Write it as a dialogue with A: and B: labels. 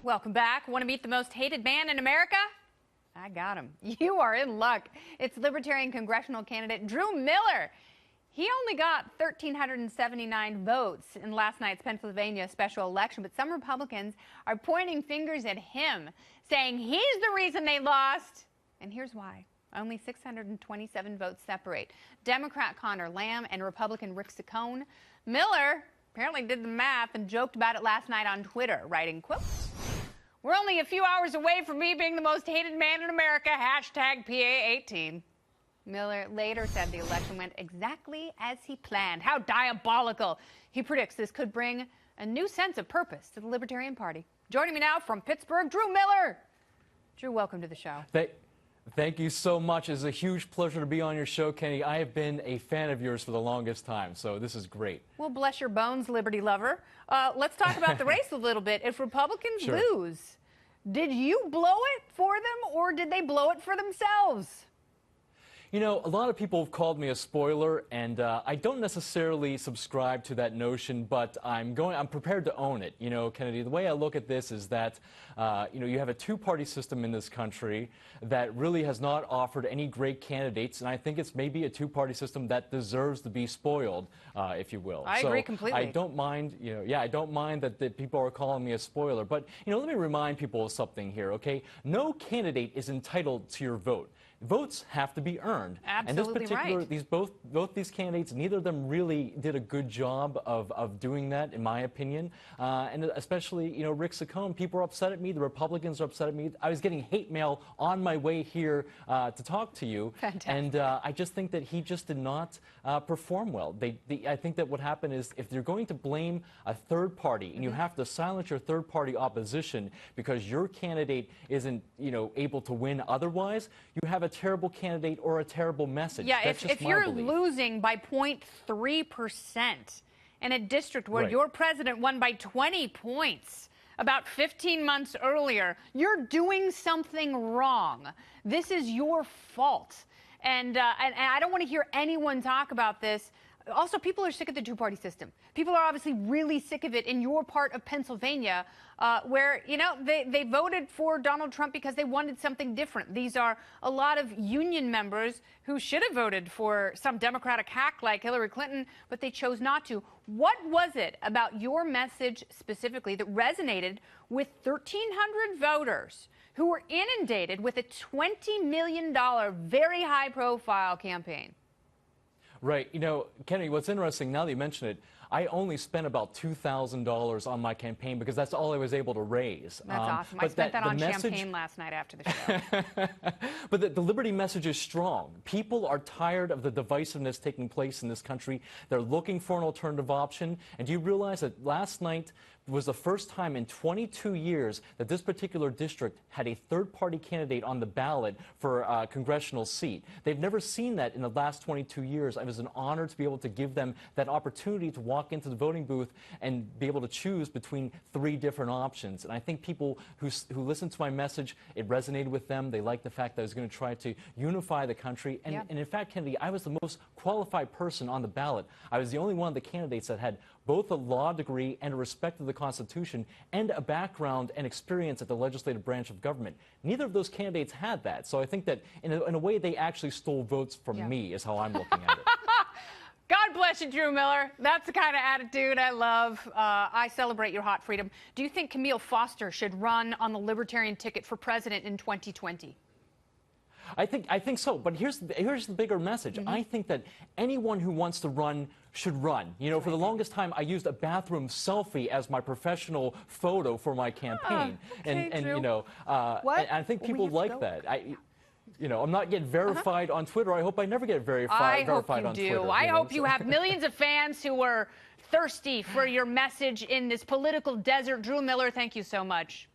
A: Welcome back. Want to meet the most hated man in America? I got him. You are in luck. It's Libertarian congressional candidate Drew Miller. He only got 1,379 votes in last night's Pennsylvania special election, but some Republicans are pointing fingers at him, saying he's the reason they lost. And here's why. Only 627 votes separate Democrat Connor Lamb and Republican Rick Saccone. Miller apparently did the math and joked about it last night on Twitter, writing, quote, "We're only a few hours away from me being the most hated man in America, hashtag PA18. Miller later said the election went exactly as he planned. How diabolical. He predicts this could bring a new sense of purpose to the Libertarian Party. Joining me now from Pittsburgh, Drew Miller. Drew, welcome to the show.
B: Thank you so much. It's a huge pleasure to be on your show, Kenny. I have been a fan of yours for the longest time, so this is great.
A: Well, bless your bones, Liberty lover. Let's talk about the race a little bit. If Republicans lose, did you blow it for them or did they blow it for themselves?
B: You know, a lot of people have called me a spoiler, and I don't necessarily subscribe to that notion, but I'm prepared to own it. You know, Kennedy, the way I look at this is that, you have a two-party system in this country that really has not offered any great candidates, and I think it's maybe a two-party system that deserves to be spoiled, if you will.
A: I agree completely.
B: I don't mind, I don't mind that people are calling me a spoiler, but, let me remind people of something here, okay? No candidate is entitled to your vote. Votes have to be earned.
A: Absolutely.
B: And this particular, both these candidates, neither of them really did a good job of doing that, in my opinion. And especially, Rick Saccone, people are upset at me. The Republicans are upset at me. I was getting hate mail on my way here to talk to you.
A: Fantastic.
B: And I just think that he just did not perform well. I think that what happened is if you're going to blame a third party and you have to silence your third party opposition because your candidate isn't, able to win otherwise, you have a terrible candidate or a terrible message.
A: Yeah,
B: That's
A: if you're losing by 0.3% in a district where your president won by 20 points about 15 months earlier, you're doing something wrong. This is your fault. And I don't want to hear anyone talk about this. Also, people are sick of the two-party system. People are obviously really sick of it in your part of Pennsylvania, where, they voted for Donald Trump because they wanted something different. These are a lot of union members who should have voted for some Democratic hack like Hillary Clinton, but they chose not to. What was it about your message specifically that resonated with 1,300 voters who were inundated with a $20 million, very high-profile campaign?
B: Right. Kennedy, what's interesting, now that you mention it, I only spent about $2,000 on my campaign because that's all I was able to raise.
A: That's awesome. I spent that on champagne last night after the show.
B: But the liberty message is strong. People are tired of the divisiveness taking place in this country. They're looking for an alternative option. And do you realize that last night was the first time in 22 years that this particular district had a third-party candidate on the ballot for a congressional seat? They've never seen that in the last 22 years. It was an honor to be able to give them that opportunity to walk into the voting booth and be able to choose between 3 different options. And I think people who listened to my message, it resonated with them. They liked the fact that I was going to try to unify the country. And in fact, Kennedy, I was the most qualified person on the ballot. I was the only one of the candidates that had both a law degree and a respect of the Constitution and a background and experience at the legislative branch of government. Neither of those candidates had that. So I think that in a way they actually stole votes from me is how I'm looking at it.
A: God bless you, Drew Miller. That's the kind of attitude I love. I celebrate your hot freedom. Do you think Camille Foster should run on the Libertarian ticket for president in 2020?
B: I think so, but here's the bigger message. I think that anyone who wants to run should run. For the longest time, I used a bathroom selfie as my professional photo for my campaign, and I think people like that. I'm not yet verified on Twitter. I hope I never get verified on Twitter.
A: I hope you do. I hope you have millions of fans who are thirsty for your message in this political desert. Drew Miller, thank you so much.